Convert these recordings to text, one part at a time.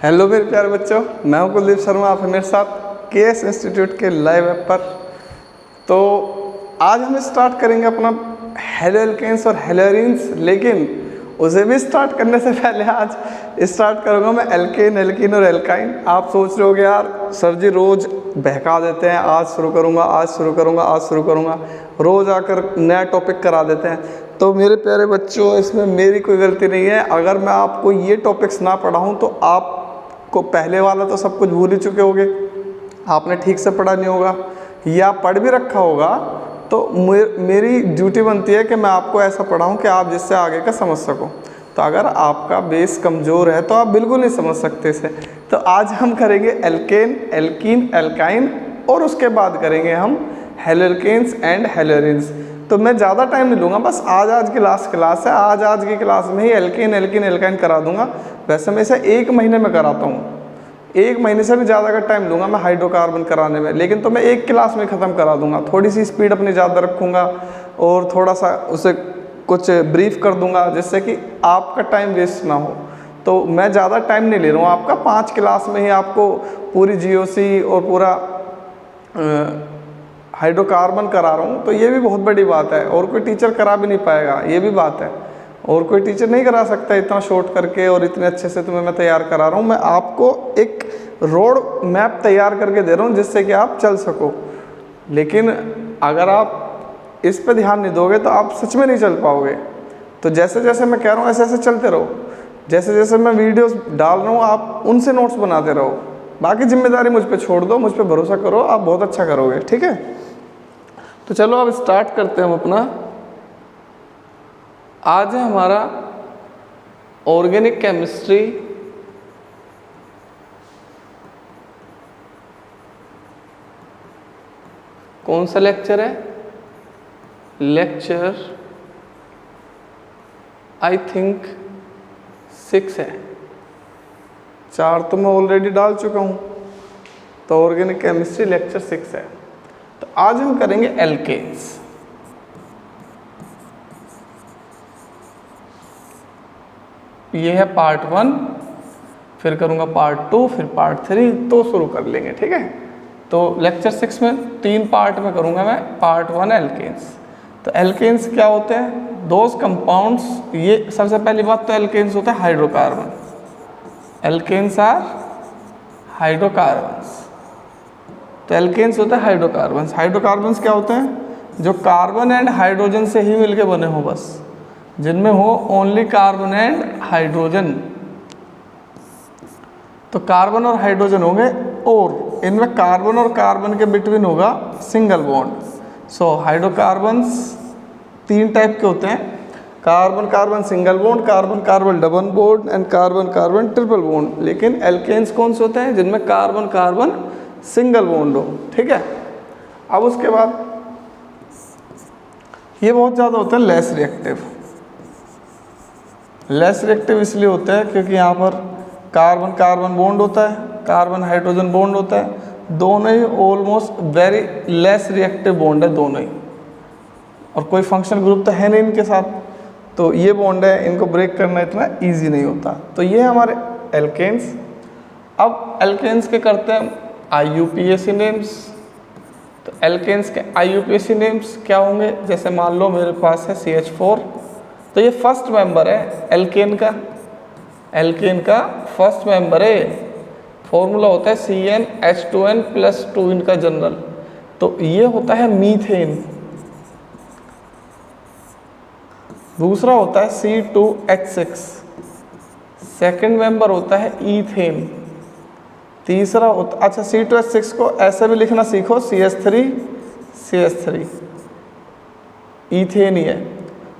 Hello मेरे प्यारे बच्चों, मैं हूं कुलदीप शर्मा। आप हैं मेरे साथ केएस इंस्टीट्यूट के लाइव ऐप पर। तो आज हम स्टार्ट करेंगे अपना हेलो एल्केन्स और हेलोरीन्स, लेकिन उसे भी स्टार्ट करने से पहले आज स्टार्ट करूंगा मैं एल्केन, एल्कीन और एल्काइन। आप सोच रहे होगे यार सर जी रोज़ बहका देते हैं, आज शुरू करूंगा, आज शुरू करूंगा, आज शुरू करूंगा, रोज़ आकर नया टॉपिक करा देते हैं। तो मेरे प्यारे बच्चों, इसमें मेरी कोई गलती नहीं है। अगर मैं आपको ये टॉपिक्स ना पढ़ाऊँ तो आपको पहले वाला तो सब कुछ भूल ही चुके होगे, आपने ठीक से पढ़ा नहीं होगा या पढ़ भी रखा होगा। तो मेरी ड्यूटी बनती है कि मैं आपको ऐसा पढ़ाऊँ कि आप जिससे आगे का समझ सको। तो अगर आपका बेस कमज़ोर है तो आप बिल्कुल नहीं समझ सकते इसे। तो आज हम करेंगे एल्केन, एल्कीन, एल्काइन और उसके बाद करेंगे हम हेलोकेन्स एंड हेलोरीन्स। तो मैं ज़्यादा टाइम नहीं लूँगा, बस आज की लास्ट क्लास है, आज की क्लास में ही एल्केन, एल्कीन, एल्काइन करा दूँगा। वैसे मैं इसे 1 महीने में कराता हूँ, 1 महीने से भी ज़्यादा का टाइम लूँगा मैं हाइड्रोकार्बन कराने में, लेकिन तो मैं 1 क्लास में ख़त्म करा दूँगा। थोड़ी सी स्पीड अपनी ज़्यादा रखूँगा और थोड़ा सा उसे कुछ ब्रीफ कर दूँगा जिससे कि आपका टाइम वेस्ट ना हो। तो मैं ज़्यादा टाइम नहीं ले रहा हूँ आपका, 5 क्लास में ही आपको पूरी जीओसी और पूरा हाइड्रोकार्बन करा रहा हूँ। तो ये भी बहुत बड़ी बात है, और कोई टीचर करा भी नहीं पाएगा, ये भी बात है। और कोई टीचर नहीं करा सकता इतना शॉर्ट करके और इतने अच्छे से तुम्हें मैं तैयार करा रहा हूँ। मैं आपको एक रोड मैप तैयार करके दे रहा हूँ जिससे कि आप चल सको। लेकिन अगर आप इस पे ध्यान नहीं दोगे तो आप सच में नहीं चल पाओगे। तो जैसे जैसे मैं कह रहा हूँ ऐसे ऐसे चलते रहो, जैसे जैसे मैं वीडियोस डाल रहा हूँ आप उनसे नोट्स बनाते रहो। बाकी जिम्मेदारी मुझ पर छोड़ दो, मुझ पर भरोसा करो, आप बहुत अच्छा करोगे, ठीक है। तो चलो अब स्टार्ट करते हैं हम अपना। आज है हमारा ऑर्गेनिक केमिस्ट्री कौन सा लेक्चर है? लेक्चर आई थिंक 6 है, 4 तो मैं ऑलरेडी डाल चुका हूँ। तो ऑर्गेनिक केमिस्ट्री लेक्चर 6 है। तो आज हम करेंगे एल्केन्स। ये है पार्ट 1, फिर करूँगा पार्ट 2, फिर पार्ट 3, तो शुरू कर लेंगे, ठीक है। तो लेक्चर 6 में 3 पार्ट में करूँगा मैं। Part 1 alkanes. तो एल्केन्स क्या होते हैं? दोज कंपाउंड्स, ये सबसे पहली बात तो एल्केन्स होता है हाइड्रोकार्बन। Alkenes are hydrocarbons. तो एल्केन्स होता है हाइड्रोकार्बन्स। हाइड्रोकार्बन्स क्या होते हैं? जो कार्बन एंड हाइड्रोजन से ही मिलके बने हो, बस जिनमें हो ओनली कार्बन एंड हाइड्रोजन। तो कार्बन और हाइड्रोजन होंगे और इनमें कार्बन और कार्बन के बिटवीन होगा सिंगल बॉन्ड। सो हाइड्रोकार्बन्स 3 टाइप के होते हैं, carbon carbon single bond, carbon carbon double bond and carbon carbon triple bond. लेकिन एल्केन्स कौन से होते हैं? जिनमें कार्बन कार्बन सिंगल बॉन्ड हो, ठीक है। अब उसके बाद ये बहुत ज़्यादा होता है लेस रिएक्टिव। लेस रिएक्टिव इसलिए होता है क्योंकि यहाँ पर कार्बन कार्बन बॉन्ड होता है, कार्बन हाइड्रोजन बॉन्ड होता है, दोनों ही almost very less reactive bond है दोनों ही, और कोई फंक्शनल ग्रुप तो है नहीं इनके साथ। तो ये बॉन्ड है, इनको ब्रेक करना इतना इजी नहीं होता। तो ये हमारे एल्केन्स। अब एल्केन्स के करते हैं IUPAC नेम्स। तो एल्केन्स के IUPAC नेम्स क्या होंगे? जैसे मान लो मेरे पास है CH4, तो ये फर्स्ट मेंबर है एल्केन का। एल्केन का फर्स्ट मेंबर है, फॉर्मूला होता है CnH2n+2 इनका जनरल। तो ये होता है मीथेन। दूसरा होता है C2H6, सेकंड मेंबर होता है ईथेन। तीसरा होता, अच्छा C2H6 को ऐसे भी लिखना सीखो, CH3 ईथेन ही है,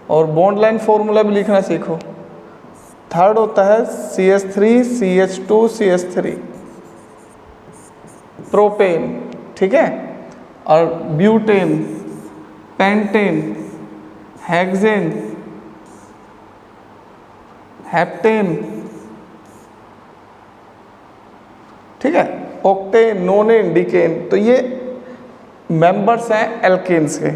और बॉन्ड लाइन फॉर्मूला भी लिखना सीखो। थर्ड होता है CH3CH2CH3 प्रोपेन, ठीक है। और ब्यूटेन, पेंटेन, हेक्सेन, हेप्टेन, ठीक है, ऑक्टेन, नोनेन, डिकेन। तो ये मेंबर्स हैं एल्केन्स के।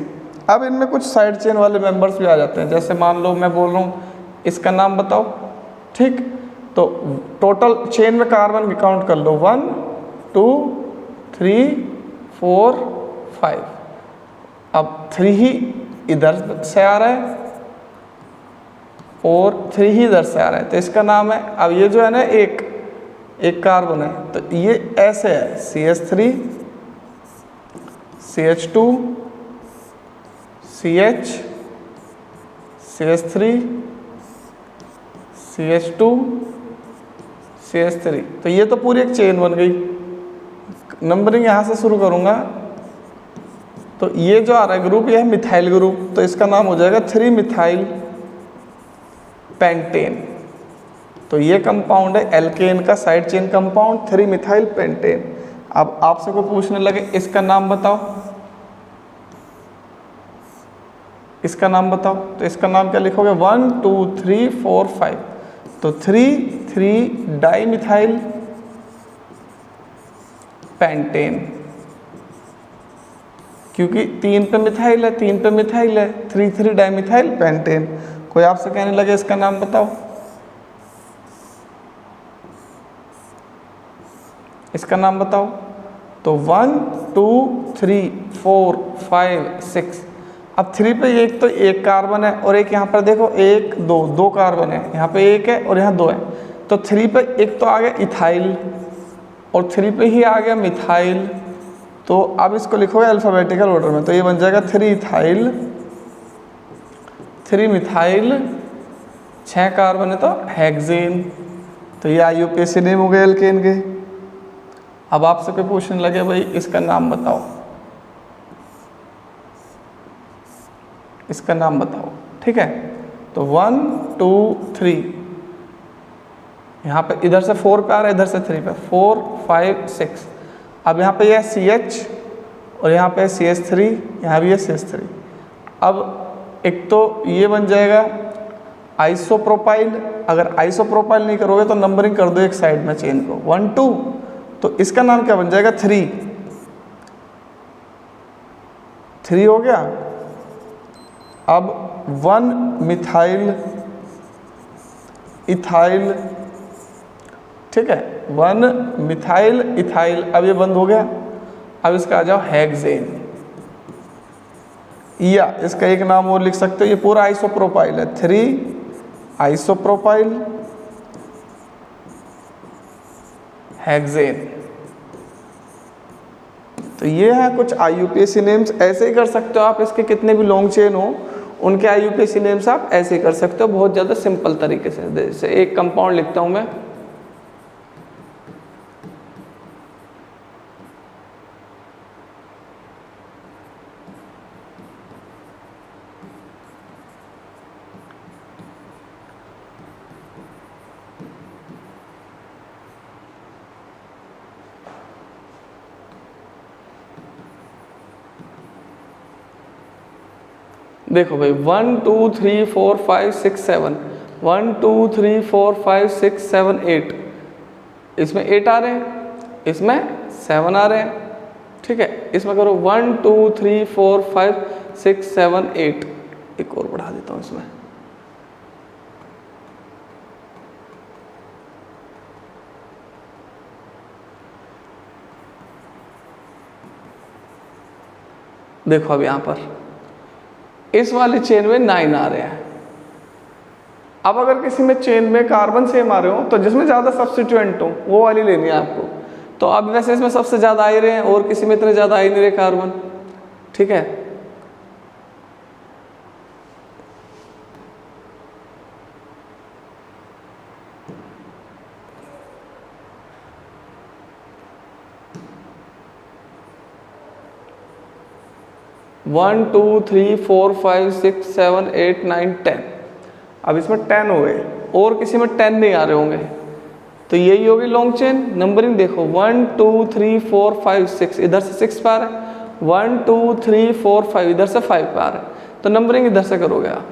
अब इनमें कुछ साइड चेन वाले मेंबर्स भी आ जाते हैं। जैसे मान लो मैं बोल रहा हूँ इसका नाम बताओ, ठीक, तो टोटल चेन में कार्बन की काउंट कर लो, 1 2 3 4 5। अब 3 ही इधर से आ रहा है और 3 ही इधर से आ रहा है, तो इसका नाम है, अब ये जो है ना एक कार्बन है, तो ये ऐसे है CH3 CH2 CH CH3 CH2 CH3, तो ये तो पूरी एक चेन बन गई। नंबरिंग यहाँ से शुरू करूँगा, तो ये जो आ रहा है ग्रुप, ये है मिथाइल ग्रुप, तो इसका नाम हो जाएगा 3 मिथाइल पेंटेन। तो ये कंपाउंड है एल्केन का side chain compound 3 methyl pentane. अब आपसे कोई पूछने लगे इसका नाम बताओ, इसका नाम बताओ, तो इसका नाम क्या लिखोगे, 1 2 3 4 5, तो 3 डाई मिथाइल पेंटेन, क्योंकि 3 पे मिथाइल है, 3 पे मिथाइल है, 3 डाई मिथाइल पेंटेन। कोई आपसे कहने लगे इसका नाम बताओ, इसका नाम बताओ, तो 1 2 3 4 5 6। अब 3 पे एक तो एक कार्बन है और एक यहाँ पर देखो 1 2 कार्बन है, यहाँ पे 1 है और यहाँ 2 है, तो 3 पे एक तो आ गया इथाइल और 3 पे ही आ गया मिथाइल। तो अब इसको लिखोगे अल्फ़ाबेटिकल ऑर्डर में, तो ये बन जाएगा 3 इथाइल 3 मिथाइल, 6 कार्बन है तो हेक्सेन। तो ये IUPAC नेम हो गए एल्केन के। अब आपसे कोई पूछने लगे भाई इसका नाम बताओ, इसका नाम बताओ, ठीक है, तो 1 2 3, यहाँ पे इधर से 4 पे आ रहा है, इधर से 3 पे, 4 5 6। अब यहाँ पे यह CH और यहाँ पे CH3, यहाँ भी है CH3। अब एक तो ये बन जाएगा आइसोप्रोपाइल, अगर आइसोप्रोपाइल नहीं करोगे तो नंबरिंग कर दो एक साइड में चेन को 1 2, तो इसका नाम क्या बन जाएगा 3 हो गया। अब 1 मिथाइल इथाइल, ठीक है, 1 मिथाइल इथाइल, अब ये बंद हो गया। अब इसका आ जाओ हेक्सेन, या इसका एक नाम और लिख सकते हो, ये पूरा आइसोप्रोपाइल है, 3 आइसोप्रोपाइल हेक्सेन। तो ये है कुछ IUPAC नेम्स, ऐसे ही कर सकते हो आप, इसके कितने भी लॉन्ग चेन हो उनके IUPAC नेम्स आप ऐसे ही कर सकते हो, बहुत ज़्यादा सिंपल तरीके से। जैसे एक कंपाउंड लिखता हूँ मैं, देखो भाई 1 2 3 4 5 6 7, 1 2 3 4 5 6 7 8, इसमें 8 आ रहे हैं, इसमें 7 आ रहे हैं, ठीक है। इसमें करो 1 2 3 4 5 6 7 8, एक और बढ़ा देता हूँ इसमें, देखो अब यहाँ पर इस वाली चेन में 9 आ रहे हैं। अब अगर किसी में चेन में कार्बन सेम आ रहे हो तो जिसमें ज़्यादा सब्स्टिट्यूएंट हो वो वाली लेनी है आपको। तो अब वैसे इसमें सबसे ज़्यादा आ ही रहे हैं और किसी में इतने ज़्यादा आ ही नहीं रहे कार्बन, ठीक है। वन 2 3 4 5 6 7 8 9 10, अब इसमें 10 हो गए और किसी में 10 नहीं आ रहे होंगे, तो यही होगी लॉन्ग चेन। नंबरिंग देखो 1 2 3 4 5 6, इधर से 6 पे आ रहा है, 1 2 3 4 5, इधर से 5 पे आ रहा है, तो नंबरिंग इधर से करोगे आप।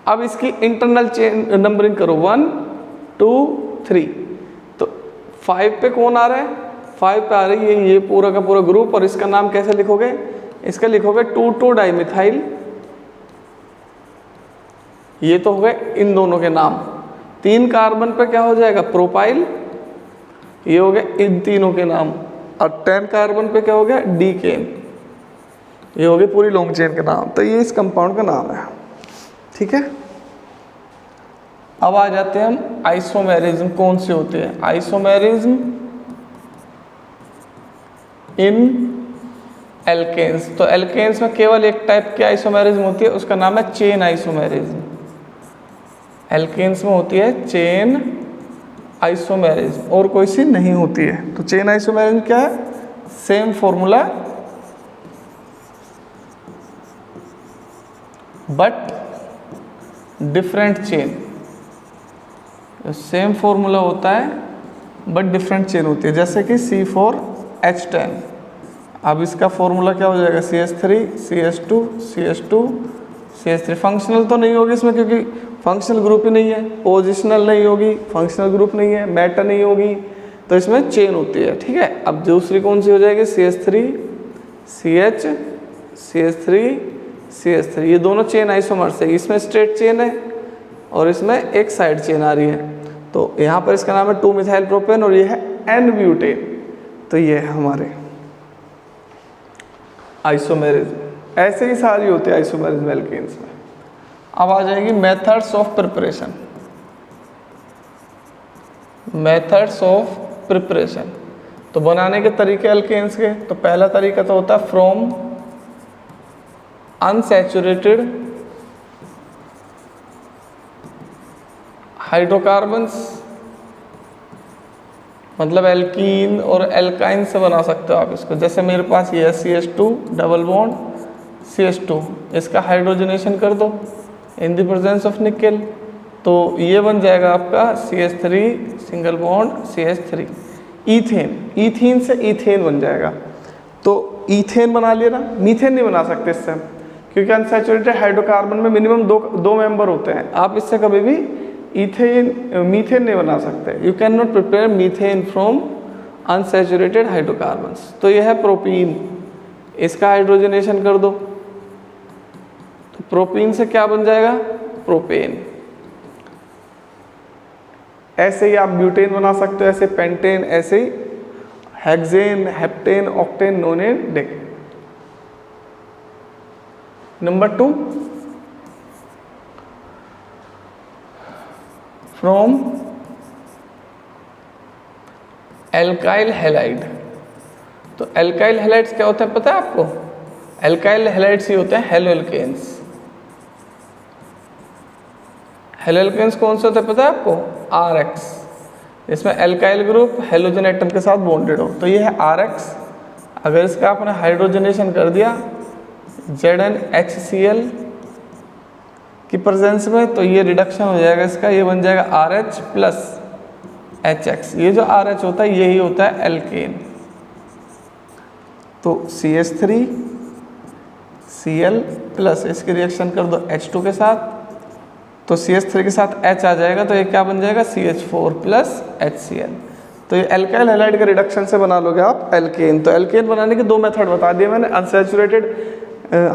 अब इसकी इंटरनल चेन नंबरिंग करो 1 2 3, तो 5 पे कौन आ रहा है, 5 पे आ रही है ये पूरा का पूरा ग्रुप, और इसका नाम कैसे लिखोगे, इसका लिखोगे 2 2 डाइमिथाइल ये तो हो गए इन दोनों के नाम। 3 कार्बन पे क्या हो जाएगा, प्रोपाइल, ये हो गया इन तीनों के नाम। और 10 कार्बन पे क्या हो गया, डीकेन, ये हो गई पूरी लॉन्ग चेन के नाम। तो ये इस कंपाउंड का नाम है, ठीक है। अब आ जाते हैं हम आइसोमेरिज्म कौन से होते हैं। Isomerism in alkenes. तो एल्केन्स में केवल एक टाइप की आइसोमेरिज्म होती है, उसका नाम है चेन आइसोमेरिज्म। एल्केन्स में होती है चेन आइसोमेरिज्म, और कोई सी नहीं होती है। तो चेन आइसोमेरिज्म क्या है, same formula but different chain. Same formula होता है बट डिफरेंट चेन होती है, जैसे कि C4H10। अब इसका फॉर्मूला क्या हो जाएगा, CH3 CH2 CH2 CH3। Functional तो नहीं होगी इसमें, क्योंकि फंक्शनल ग्रुप ही नहीं है। पोजिशनल नहीं होगी, फंक्शनल ग्रुप नहीं है, मेटा नहीं होगी, तो इसमें चेन होती है, ठीक है। अब दूसरी कौन सी हो जाएगी, CH3 CH CH3 CH3। ये दोनों चेन आइसोमर्स है, इसमें स्ट्रेट चेन है और इसमें एक साइड चेन आ रही है। तो यहाँ पर इसका नाम है 2 मिथाइल प्रोपेन और ये है N ब्यूटेन। तो ये है हमारे आइसोमेरिज्म। ऐसे ही सारी होती है आइसोमेरिज्म एल्केन्स में। अब आ जाएगी methods of preparation. Methods of preparation, तो बनाने के तरीके एल्केन्स के। तो पहला तरीका तो होता है फ्रॉम अनसैचुरेटेड हाइड्रोकार्बन्स, मतलब एल्कीन और एल्काइन से बना सकते हो आप इसको। जैसे मेरे पास ये है CH2 डबल बॉन्ड CH2, इसका हाइड्रोजनेशन कर दो in the presence of nickel, तो ये बन जाएगा आपका CH3 single bond CH3। Ethane, ethene से ईथेन बन जाएगा। तो ईथेन बना लिया ना, मीथेन नहीं बना सकते इससे हम, क्योंकि अनसैचुरेटेड हाइड्रोकार्बन में मिनिमम दो मेंबर होते हैं। आप इससे कभी भी मीथेन नहीं बना सकते। You can not prepare methane from unsaturated hydrocarbons. तो यह है प्रोपीन, इसका हाइड्रोजनेशन कर दो, तो प्रोपीन से क्या बन जाएगा, प्रोपेन। ऐसे ही आप ब्यूटेन बना सकते हो, ऐसे पेंटेन, ऐसे ही hexane, heptane, octane, nonane, decane. Number 2, from alkyl halide. तो एल्काइल हैलाइड्स क्या होता है पता है आपको, एल्काइल हैलाइड्स ही होते हैं हेलोएल्केन्स। हेलोएल्केन्स कौन से होते हैं पता है आपको, RX, इसमें एल्काइल ग्रुप हेलोजन एटम के साथ बॉन्डेड हो, तो ये है RX। अगर इसका आपने हाइड्रोजनेशन कर दिया ZnHCl की प्रेजेंस में, तो ये रिडक्शन हो जाएगा इसका, ये बन जाएगा RH प्लस HX। ये जो RH होता है यही होता है एल्केन। तो CH3 Cl प्लस इसकी रिएक्शन कर दो H2 के साथ, तो CH3 के साथ H आ जाएगा, तो ये क्या बन जाएगा CH4 प्लस HCl। तो ये एल्काइल हैलाइड का रिडक्शन से बना लोगे आप एल्केन। तो एल्केन बनाने के 2 मेथड बता दिए मैंने, अनसैचुरेटेड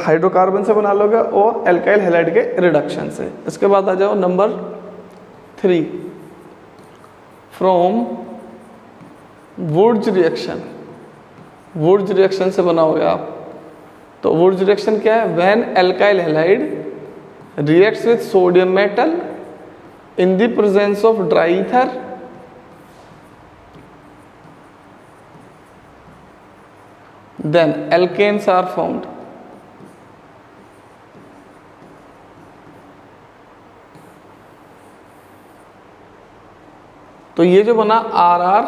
हाइड्रोकार्बन से बना लोगे और एल्काइल हैलाइड के रिडक्शन से। इसके बाद आ जाओ number 3, from Wurtz reaction. Wurtz reaction से बनाओगे आप। तो वुड्स रिएक्शन क्या है, when alkyl halide reacts with sodium metal in the presence of dry ether, then alkanes are formed। तो ये जो बना RR,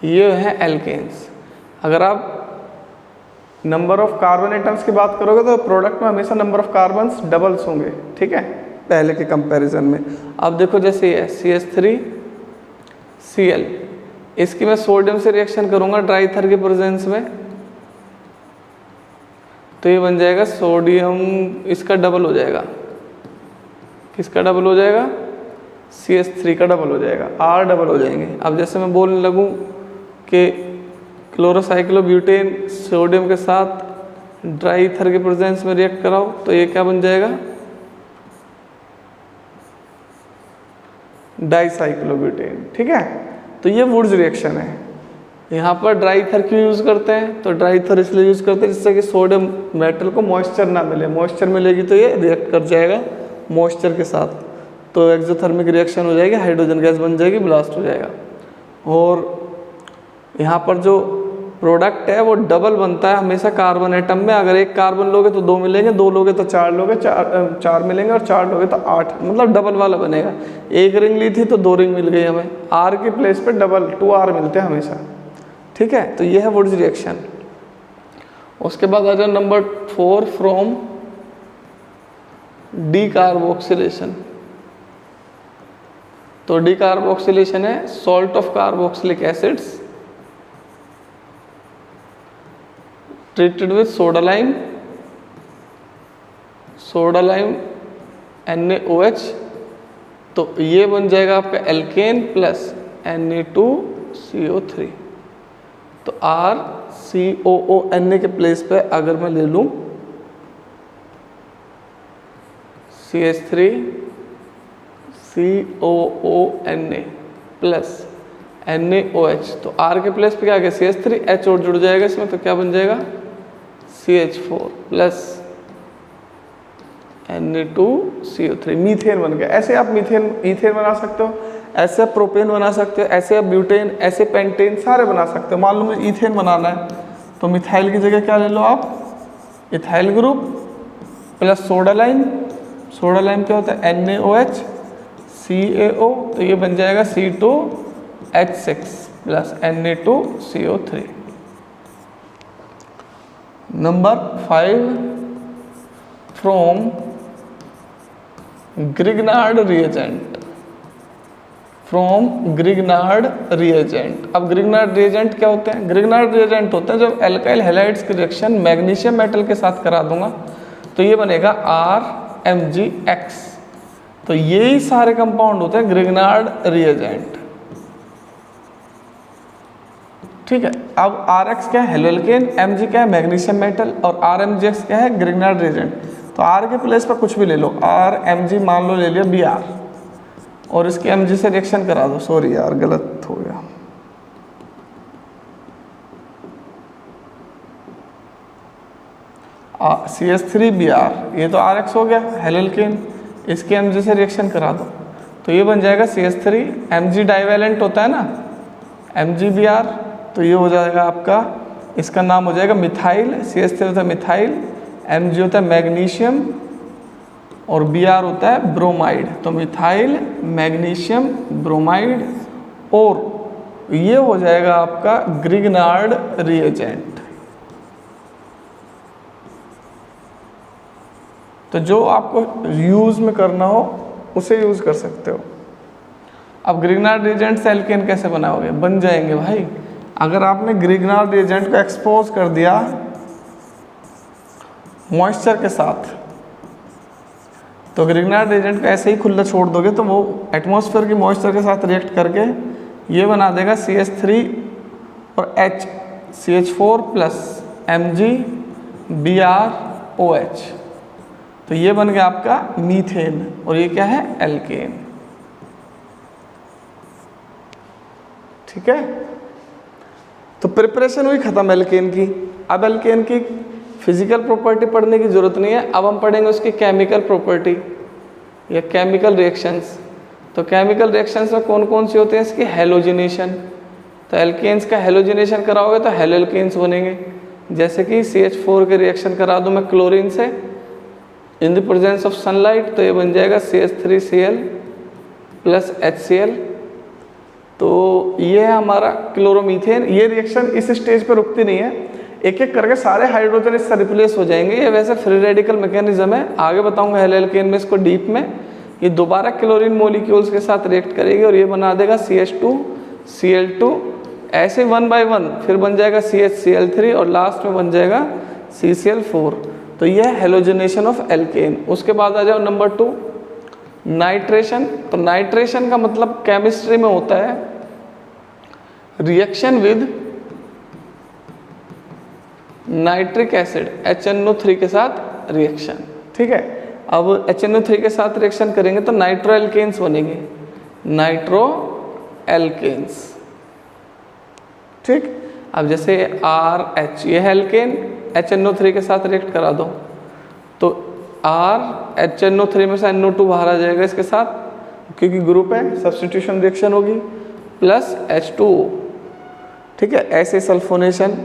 ये है एल्केन्स। अगर आप नंबर ऑफ कार्बन एटम्स की बात करोगे तो प्रोडक्ट में हमेशा नंबर ऑफ कार्बन्स डबल्स होंगे, ठीक है, पहले के कंपैरिजन में। अब देखो जैसे ये CH3 Cl, इसकी मैं सोडियम से रिएक्शन करूंगा ड्राई ईथर के प्रेजेंस में, तो ये बन जाएगा सोडियम, इसका डबल हो जाएगा, किसका डबल हो जाएगा, CH3 का डबल हो जाएगा, R डबल हो जाएंगे। अब जैसे मैं बोलने लगूं कि क्लोरोसाइक्लोब्यूटेन सोडियम के साथ ड्राई ईथर के प्रेजेंस में रिएक्ट कराओ, तो ये क्या बन जाएगा डाइसाइक्लोब्यूटेन। ठीक है, तो ये वुड्स रिएक्शन है। यहाँ पर ड्राई ईथर क्यों यूज़ करते हैं, तो ड्राई ईथर इसलिए यूज़ करते हैं जिससे कि सोडियम मेटल को मॉइस्चर ना मिले, मॉइस्चर मिलेगी तो ये रिएक्ट कर जाएगा मॉइस्चर के साथ, तो एक्सोथर्मिक रिएक्शन हो जाएगी, हाइड्रोजन गैस बन जाएगी, ब्लास्ट हो जाएगा। और यहाँ पर जो प्रोडक्ट है वो डबल बनता है हमेशा कार्बन एटम में। अगर एक कार्बन लोगे तो 2 मिलेंगे, 2 लोगे तो 4 लोगे, 4 मिलेंगे, और 4 लोगे तो 8, मतलब डबल वाला बनेगा। एक रिंग ली थी तो 2 रिंग मिल गई हमें, R के प्लेस पे डबल 2R मिलते हैं हमेशा। ठीक है, तो ये है वुड्स रिएक्शन। उसके बाद आ जाओ नंबर 4 फ्रॉम डीकार्बोक्सिलेशन। तो डीकार्बोक्सिलेशन है salt of carboxylic acids treated with soda lime NaOH, तो ये बन जाएगा आपका एल्केन प्लस Na2CO3। तो RCOO Na के प्लेस पे अगर मैं ले लूँ CH3COONA प्लस NaOH, तो R के प्लेस पे क्या आ गया CH3, H और जुड़ जाएगा इसमें, तो क्या बन जाएगा CH4 प्लस Na2CO3, मीथेन बन गया। ऐसे आप ईथेन बना सकते हो, ऐसे आप प्रोपेन बना सकते हो, ऐसे आप ब्यूटेन, ऐसे पेंटेन सारे बना सकते हो। मान लो मुझे ईथेन बनाना है तो मिथाइल की जगह क्या ले लो आप, ethyl group plus soda lime. Soda lime क्या होता है NaOH CaO, तो ये बन जाएगा C2H6 plus Na2CO3। Number 5 from Grignard reagent. From Grignard reagent. अब ग्रिग्नार्ड रिएजेंट क्या होते हैं, ग्रिग्नार्ड रिएजेंट होते हैं जब एल्काइल हैलाइड्स की रिएक्शन मैग्नीशियम मेटल के साथ करा दूंगा तो ये बनेगा RMgX। तो यही सारे कंपाउंड होते हैं ग्रिग्नार्ड रिएजेंट। ठीक है, अब RX क्या है हेलोल्केन, Mg क्या है मैग्नीशियम मेटल, और RMgX क्या है ग्रिग्नार्ड रिएजेंट। तो R के प्लेस पर कुछ भी ले लो, RMg मान लो ले लिया Br, और इसके Mg से रिएक्शन करा दो। सॉरी यार गलत हो गया, CH3Br, ये तो RX हो गया हेलोल्केन, इसके Mg से रिएक्शन करा दो तो ये बन जाएगा CH3, Mg डाइवेलेंट होता है ना MgBr, तो ये हो जाएगा आपका, इसका नाम हो जाएगा मिथाइल। CH3 होता है मिथाइल, Mg होता है मैग्नीशियम, और Br होता है ब्रोमाइड। तो मिथाइल मैग्नीशियम ब्रोमाइड, और ये हो जाएगा आपका ग्रिग्नार्ड रिएजेंट। तो जो आपको यूज़ में करना हो उसे यूज़ कर सकते हो। अब ग्रिग्नार्ड रिएजेंट से एल्केन कैसे बनाओगे, बन जाएंगे भाई। अगर आपने ग्रिग्नार्ड रिएजेंट को एक्सपोज कर दिया मॉइस्चर के साथ, तो ग्रिग्नार्ड रिएजेंट को ऐसे ही खुला छोड़ दोगे तो वो एटमॉस्फेयर की मॉइस्चर के साथ रिएक्ट करके ये बना देगा CH3 और H, CH4 प्लस MgBrOH। तो ये बन गया आपका मीथेन, और ये क्या है एल्केन। ठीक है, तो प्रिपरेशन हुई खत्म एल्केन की। अब एल्केन की फिजिकल प्रॉपर्टी पढ़ने की जरूरत नहीं है, अब हम पढ़ेंगे उसकी केमिकल प्रॉपर्टी या केमिकल रिएक्शंस। तो केमिकल रिएक्शंस में कौन कौन सी होते हैं, इसकी हेलोजिनेशन। तो एल्केन्स का हेलोजिनेशन कराओगे तो हेलोल्केन्स बनेंगे, जैसे कि CH4 के रिएक्शन करा दूं मैं क्लोरीन से in the presence of sunlight, तो ये बन जाएगा CH3Cl प्लस HCl। तो ये है हमारा क्लोरोमीथेन। ये रिएक्शन इस स्टेज पर रुकती नहीं है, एक एक करके सारे हाइड्रोजन इससे रिप्लेस हो जाएंगे। ये वैसे फ्री रेडिकल मैकेनिज्म है, आगे बताऊंगा हेलोल्केन में इसको डीप में। ये दोबारा क्लोरीन मोलिक्यूल्स के साथ रिएक्ट करेगी और ये बना देगा CH2Cl2, ऐसे 1 by 1 फिर बन जाएगा CHCl3 और लास्ट में बन जाएगा CCl4। तो यह है हेलोजिनेशन ऑफ एल्केन। उसके बाद आ जाओ नंबर 2 नाइट्रेशन। तो नाइट्रेशन का मतलब केमिस्ट्री में होता है reaction with nitric acid HNO3 के साथ रिएक्शन। ठीक है, अब HNO3 के साथ रिएक्शन करेंगे तो नाइट्रो एल्केन्स बनेंगे। Nitro alkenes. ठीक, अब जैसे RH ये है एल्केन, HNO3 के साथ रिएक्ट करा दो तो HNO3 में से NO2 बाहर आ जाएगा इसके साथ, क्योंकि ग्रुप है, सब्स्टिट्यूशन रिएक्शन होगी, प्लस H2O। ठीक है, ऐसे सल्फोनेशन,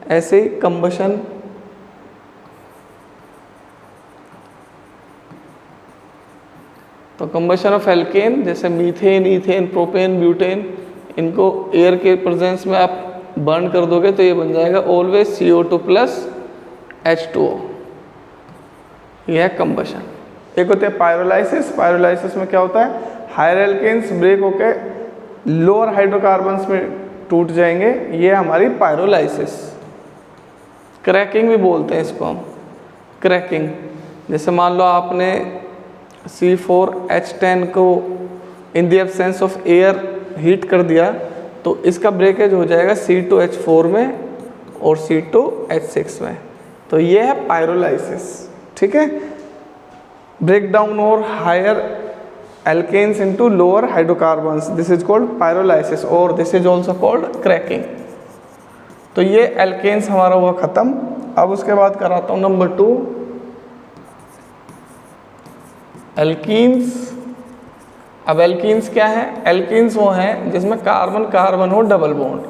ऐसे कंबशन। तो कंबशन ऑफ एल्केन जैसे मीथेन, ईथेन, प्रोपेन, ब्यूटेन, इनको एयर के प्रेजेंस में आप बर्न कर दोगे तो ये बन जाएगा ऑलवेज CO2 प्लस H2O। यह है कंबशन। एक होते हैं पायरोलाइसिस। पायरोलाइसिस में क्या होता है, हायर एल्केन्स ब्रेक होके लोअर हाइड्रोकार्बन्स में टूट जाएंगे, ये हमारी पायरोलाइसिस। क्रैकिंग भी बोलते हैं इसको हम, क्रैकिंग। जैसे मान लो आपने C4H10 को in the absence of air heat कर दिया तो इसका ब्रेकेज हो जाएगा C2H4 में और C2H6 में। तो ये है पायरोलाइसिस। ठीक है, ब्रेक डाउन और higher alkanes into lower hydrocarbons, this is called pyrolysis और this is also called cracking। तो ये alkanes हमारा हुआ खत्म। अब उसके बाद कराता हूँ नंबर 2 एल्कीन्स। अब एल्कीन्स क्या है, एल्कीन्स वो हैं जिसमें कार्बन कार्बन हो डबल बॉन्ड,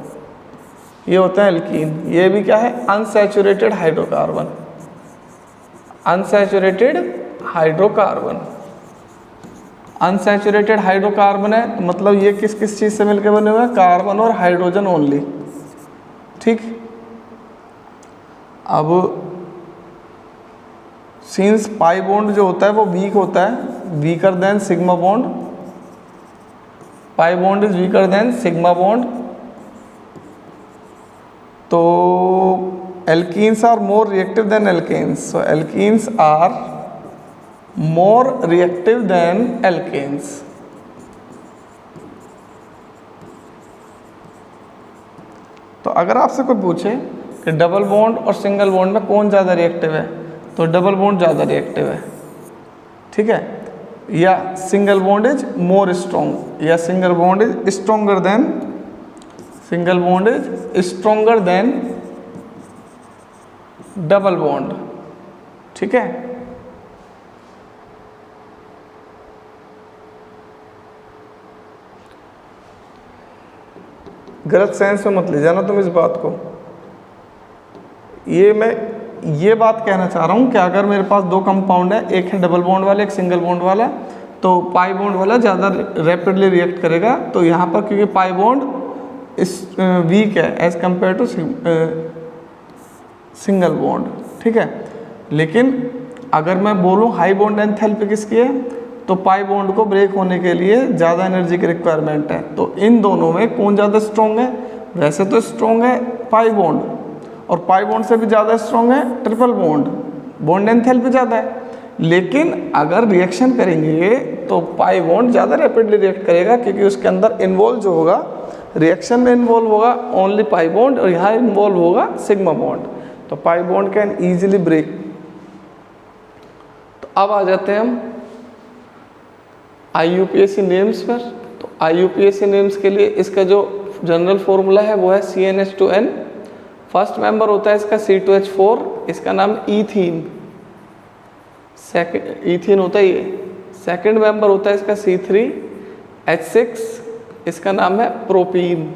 ये होता है एल्कीन। ये भी क्या है, unsaturated hydrocarbon, unsaturated hydrocarbon. Unsaturated hydrocarbon है तो मतलब ये किस किस चीज़ से मिलकर बने हुए हैं, कार्बन और हाइड्रोजन ओनली। ठीक, अब सिंस पाई बॉन्ड जो होता है वो वीक होता है, weaker than sigma bond, pi bond is weaker than sigma bond, तो alkenes are more reactive than alkanes. So alkenes are more reactive than alkanes। तो अगर आपसे कोई पूछे कि डबल बॉन्ड और सिंगल बॉन्ड में कौन ज़्यादा रिएक्टिव है तो डबल बॉन्ड ज़्यादा रिएक्टिव है। ठीक है, या single bond is more strong, या single bond is stronger than, single bond is stronger than double bond. ठीक है, गलत सेंस में मत ले जाना तुम इस बात को। मैं ये बात कहना चाह रहा हूँ कि अगर मेरे पास दो कंपाउंड है, एक है डबल बॉन्ड वाला, एक सिंगल बॉन्ड वाला, तो पाई बॉन्ड वाला ज़्यादा रैपिडली रिएक्ट करेगा। तो यहाँ पर क्योंकि पाई बॉन्ड इस वीक है as compare to single bond. ठीक है, लेकिन अगर मैं बोलूँ हाई बॉन्ड एंथैल्पी किसकी है तो पाई बॉन्ड को ब्रेक होने के लिए ज़्यादा एनर्जी की रिक्वायरमेंट है। तो इन दोनों में कौन ज़्यादा स्ट्रॉन्ग है, वैसे तो स्ट्रॉन्ग है पाई बॉन्ड, और पाई बॉन्ड से भी ज़्यादा स्ट्रॉन्ग है ट्रिपल बॉन्ड, बॉन्ड एंथैल्पी ज़्यादा है। लेकिन अगर रिएक्शन करेंगे तो पाई बॉन्ड ज़्यादा रैपिडली रिएक्ट करेगा, क्योंकि उसके अंदर इन्वॉल्व जो होगा, रिएक्शन में इन्वॉल्व होगा ओनली पाई बॉन्ड और यहाँ इन्वॉल्व होगा सिग्मा बॉन्ड। तो pi bond can easily break. तो अब आ जाते हैं हम IUPAC नेम्स पर। तो IUPAC नेम्स के लिए इसका जो जनरल फॉर्मूला है वो है CnH2n। फर्स्ट मेंबर होता है इसका C2H4, इसका नाम ईथीन, ईथीन होता है ये। सेकंड मेंबर होता है इसका C3H6, इसका नाम है प्रोपीन,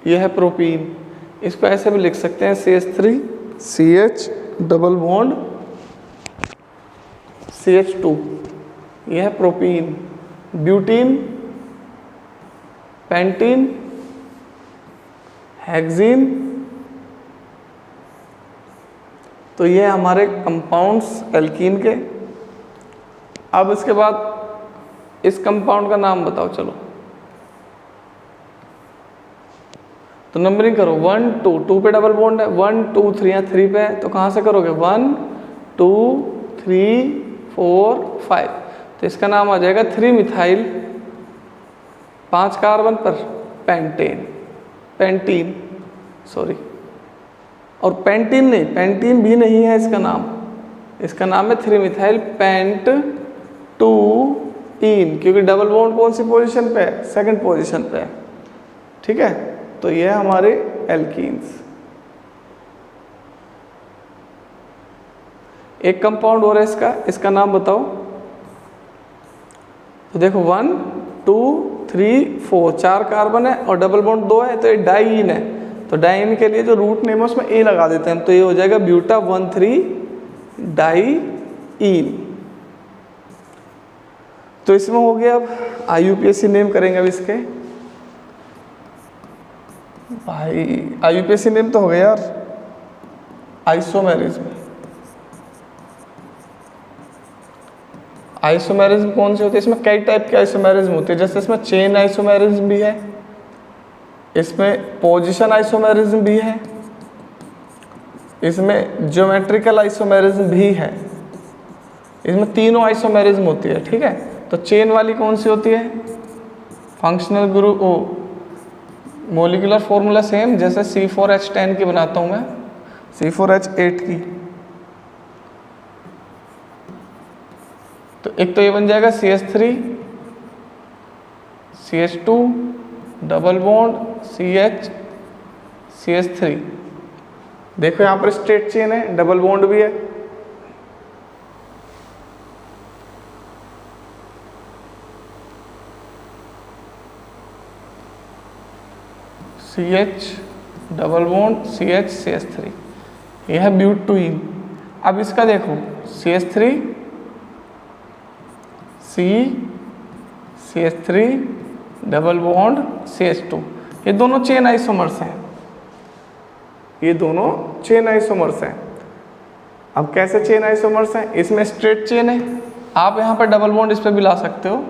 यह है प्रोपीन। इसको ऐसे भी लिख सकते हैं CH3CH डबल बॉन्ड CH2, यह है प्रोपीन। ब्यूटीन, पेंटीन, हेक्सीन, तो ये हमारे कंपाउंड्स एल्कीन के। अब इसके बाद इस कंपाउंड का नाम बताओ चलो। तो नंबरिंग करो 1 2, 2 पे डबल बॉन्ड है, 1 2 3 या 3 पे है, तो कहाँ से करोगे 1 2 3 4 5। तो इसका नाम आ जाएगा 3 मिथाइल 5 कार्बन पर पेंटेन, पेंटीन सॉरी, और पेंटीन नहीं, पेंटीन भी नहीं है इसका नाम, इसका नाम है 3 मिथाइल पेंट 2 इन, क्योंकि डबल बॉन्ड कौन सी पोजीशन पे है, सेकंड पोजीशन पे है, ठीक है। तो ये है हमारे एल्कीन्स। एक कंपाउंड और है इसका नाम बताओ। तो देखो 1 2 3 4 4 कार्बन है और डबल बॉन्ड 2 है, तो ये डाईन है। तो डाईन के लिए जो रूट नेम है उसमें ए लगा देते हैं हम, तो ये हो जाएगा ब्यूटा 1,3 डाईन। तो इसमें हो गया। अब IUPAC नेम करेंगे अब इसके। भाई IUPAC नेम तो हो गया यार, आइसोमेरिज्म। आइसोमेरिज्म कौन सी होती है, इसमें कई टाइप के आइसोमेरिज्म होते हैं, जैसे इसमें चेन आइसोमेरिज्म भी है, इसमें पोजीशन आइसोमेरिज्म भी है, इसमें ज्योमेट्रिकल आइसोमेरिज्म भी है, इसमें तीनों आइसोमेरिज्म होती है, ठीक है। तो चेन वाली कौन सी होती है, functional group molecular formula same, जैसे C4H10 की बनाता हूँ मैं, C4H8 की। तो एक तो ये बन जाएगा CH3 CH2 double bond CH CH3। देखो यहाँ पर स्ट्रेट चेन है, डबल बॉन्ड भी है। CH double bond CH CH3, यह है ब्यूटीन। अब इसका देखो CH3 CH3 double bond CH2, ये दोनों चेन आइसोमर्स हैं, ये दोनों चेन आइसोमर्स हैं। अब कैसे चेन आइसोमर्स हैं, इसमें स्ट्रेट चेन है, आप यहाँ पर डबल बॉन्ड इस पर भी ला सकते हो,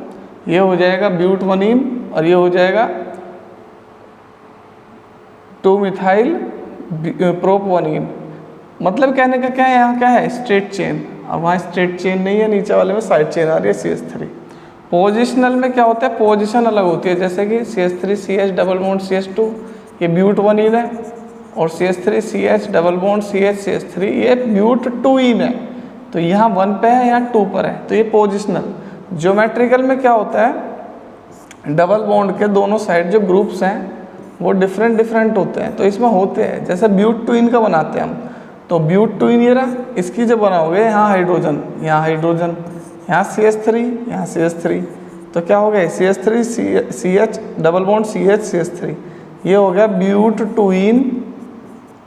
ये हो जाएगा ब्यूट वनीन और ये हो जाएगा 2 मिथाइल प्रोपवनीन। मतलब कहने का क्या है, यहाँ क्या है, स्ट्रेट चेन। अब वहाँ स्ट्रेट चेन नहीं है, नीचे वाले में साइड चेन आ रही है CH3। पोजिशनल में क्या होता है, पोजीशन अलग होती है, जैसे कि CH3 CH double bond CH2 ये ब्यूट वनीन है, और CH3 CH double bond CH CH3 ये ब्यूट 2 इन है। तो यहाँ 1 पे है, यहाँ 2 पर है, तो ये पोजिशनल। ज्योमेट्रिकल में क्या होता है, डबल बॉन्ड के दोनों साइड जो ग्रुप्स हैं वो डिफरेंट होते हैं, तो इसमें होते हैं, जैसे ब्यूट 2 इन का बनाते हैं हम, तो ब्यूट 2 इन ये रहा, इसकी जब बनाओगे यहाँ हाइड्रोजन, यहाँ हाइड्रोजन, यहाँ CH3, यहाँ CH3, तो क्या हो गया CH3 CH double bond CH CH3, ये हो गया ब्यूट 2 इन।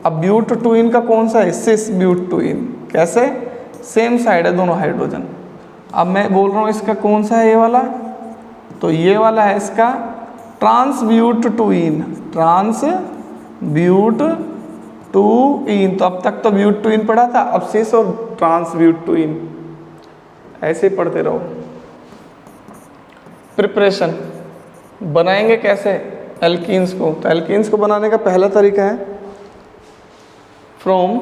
अब ब्यूट 2 इन का कौन सा है, सिस ब्यूट 2 इन। कैसे, सेम साइड है दोनों हाइड्रोजन। अब मैं बोल रहा हूँ इसका कौन सा है, ये वाला, तो ये वाला है इसका ट्रांस ब्यूट 2 इन, ट्रांस ब्यूट 2 इन। तो अब तक तो ब्यूट 2 इन पढ़ा था, अब सिस और ट्रांस ब्यूट 2 इन, ऐसे ही पढ़ते रहो। प्रिपरेशन बनाएंगे कैसे एल्कीन्स को, तो एल्कीन्स को बनाने का पहला तरीका है फ्रॉम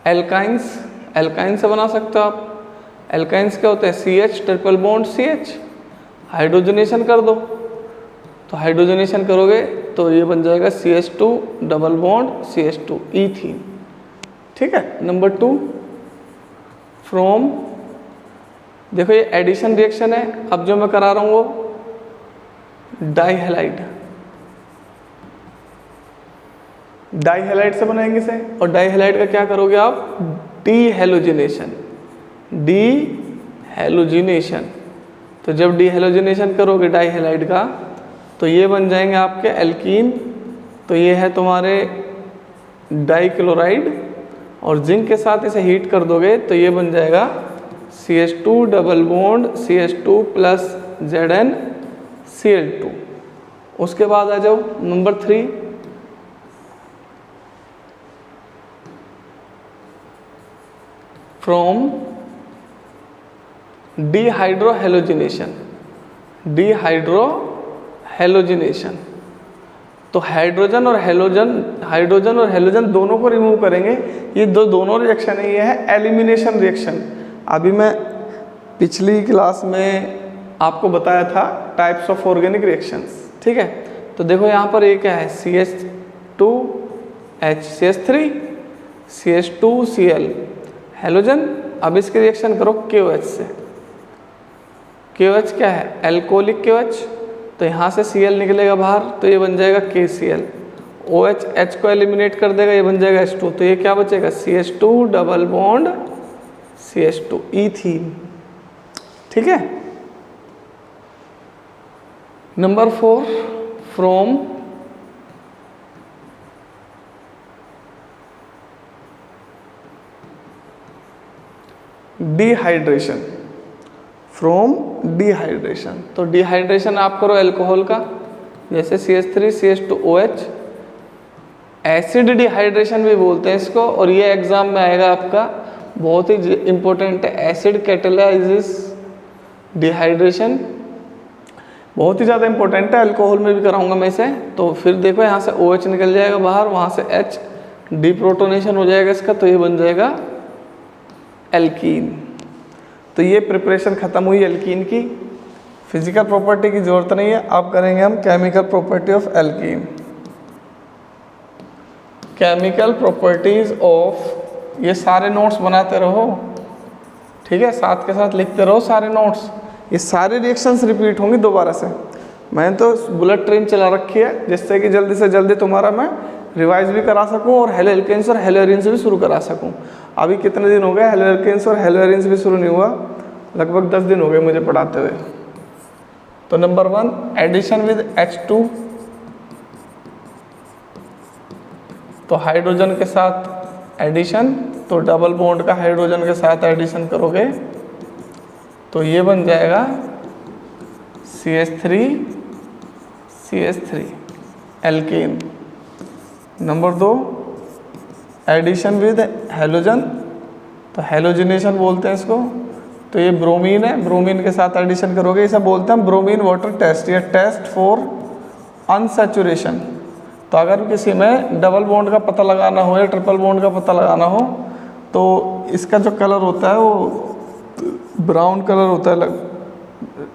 एल्काइंस। एल्काइंस से बना सकते हो आप। एल्काइंस क्या होते हैं, CH triple bond CH, hydrogenation कर दो, तो हाइड्रोजनेशन करोगे तो ये बन जाएगा CH2 double bond CH2 ethene, ठीक है। नंबर 2 फ्रॉम, देखो ये एडिशन रिएक्शन है, अब जो मैं करा रहा हूँ वो डाईहैलाइड, डाईहैलाइड से बनाएंगे इसे। और डाईहैलाइड का क्या करोगे आप, डीहैलोजिनेशन, डीहैलोजिनेशन। तो जब डीहैलोजिनेशन करोगे डाईहैलाइड का तो ये बन जाएंगे आपके एल्कीन। तो ये है तुम्हारे डाईक्लोराइड, और जिंक के साथ इसे हीट कर दोगे तो ये बन जाएगा CH2 double bond CH2 plus ZnCl2। उसके बाद आ जाओ नंबर 3, फ्रॉम डिहाइड्रोहेलोजिनेशन, डिहाइड्रोहेलोजिनेशन। तो हाइड्रोजन और हेलोजन दोनों को रिमूव करेंगे। ये दोनों रिएक्शन है, ये है एलिमिनेशन रिएक्शन। अभी मैं पिछली क्लास में आपको बताया था टाइप्स ऑफ ऑर्गेनिक रिएक्शंस, ठीक है। तो देखो यहाँ पर एक क्या है, CH2H CH3 CH2Cl हेलोजन। अब इसके रिएक्शन करो KOH से। KOH क्या है, एल्कोहलिक KOH, तो यहाँ से Cl निकलेगा बाहर तो ये बन जाएगा KCl। OH H को एलिमिनेट कर देगा, ये बन जाएगा H2, तो ये क्या बचेगा, CH2 double bond CH2 ethene, ठीक है। Number 4, from dehydration, from dehydration, तो डिहाइड्रेशन आप करो अल्कोहल का, जैसे CH3 CH2OH, एसिड डिहाइड्रेशन भी बोलते हैं इसको, और ये एग्जाम में आएगा आपका, बहुत ही इंपॉर्टेंट है, एसिड कैटेलाइसिस डिहाइड्रेशन, बहुत ही ज़्यादा इंपॉर्टेंट है, अल्कोहल में भी कराऊंगा मैं इसे। तो फिर देखो यहाँ से OH निकल जाएगा बाहर, वहाँ से H डिप्रोटोनेशन हो जाएगा इसका, तो ये बन जाएगा एल्कीन। तो ये प्रिपरेशन खत्म हुई एल्कीन की। फिजिकल प्रॉपर्टी की जरूरत नहीं है, अब करेंगे हम chemical property of alkene. Chemical properties of, ये सारे नोट्स बनाते रहो, ठीक है, साथ के साथ लिखते रहो सारे नोट्स। ये सारे रिएक्शंस रिपीट होंगी दोबारा से। मैंने तो बुलेट ट्रेन चला रखी है जिससे कि जल्दी से जल्दी तुम्हारा मैं रिवाइज भी करा सकूं और हेलो एल्केन्स और हेलो एरिन्स भी शुरू करा सकूं। अभी कितने दिन हो गए, हेलो एल्केन्स और हेलो एरिन्स भी शुरू नहीं हुआ, लगभग 10 दिन हो गए मुझे पढ़ाते हुए। तो नंबर 1, एडिशन विद H2, तो हाइड्रोजन के साथ एडिशन, तो डबल बॉन्ड का हाइड्रोजन के साथ एडिशन करोगे तो ये बन जाएगा CH3 alkane. Number 2, addition with halogen, तो हेलोजिनेशन बोलते हैं इसको, तो ये ब्रोमीन है, ब्रोमीन के साथ एडिशन करोगे, इसे बोलते हैं ब्रोमीन वाटर टेस्ट या टेस्ट फॉर अनसैचुरेशन। तो अगर किसी में डबल बॉन्ड का पता लगाना हो या ट्रिपल बॉन्ड का पता लगाना हो तो इसका जो कलर होता है वो ब्राउन कलर होता है,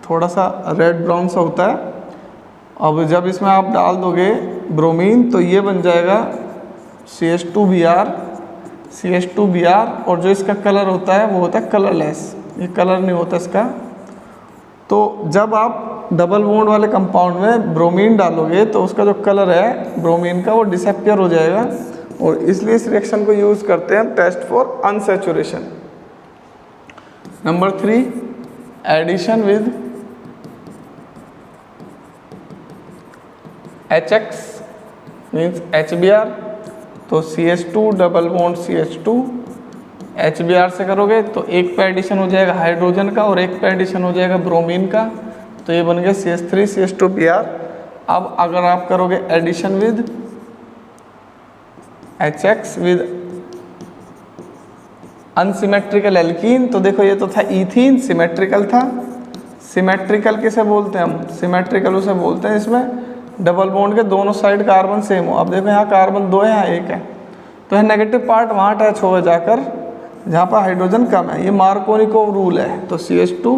थोड़ा सा रेड ब्राउन सा होता है। अब जब इसमें आप डाल दोगे ब्रोमीन तो ये बन जाएगा CH2Br, और जो इसका कलर होता है वो होता है कलरलेस, ये कलर नहीं होता इसका। तो जब आप डबल बॉन्ड वाले कंपाउंड में ब्रोमीन डालोगे तो उसका जो कलर है ब्रोमीन का वो डिसअपियर हो जाएगा, और इसलिए इस रिएक्शन को यूज़ करते हैं test for unsaturation. Number 3, addition with HX means HBr, तो CH2 double bond CH2 HBr से करोगे तो एक पे एडिशन हो जाएगा हाइड्रोजन का और एक पे एडिशन हो जाएगा ब्रोमीन का, तो ये बन गया CH3 CH2Br। अब अगर आप करोगे addition with HX with unsymmetrical alkene, तो देखो ये तो था ईथीन, सिमेट्रिकल था। सिमेट्रिकल किसे बोलते हैं हम, सिमेट्रिकल उसे बोलते हैं इसमें डबल बॉन्ड के दोनों साइड कार्बन सेम हो। अब देखो यहाँ कार्बन 2 है, यहाँ 1 है, तो यह नेगेटिव पार्ट वहाँ अटैच होगा जाकर जहाँ पर हाइड्रोजन कम है, ये मार्कोनिकोव रूल है। तो CH2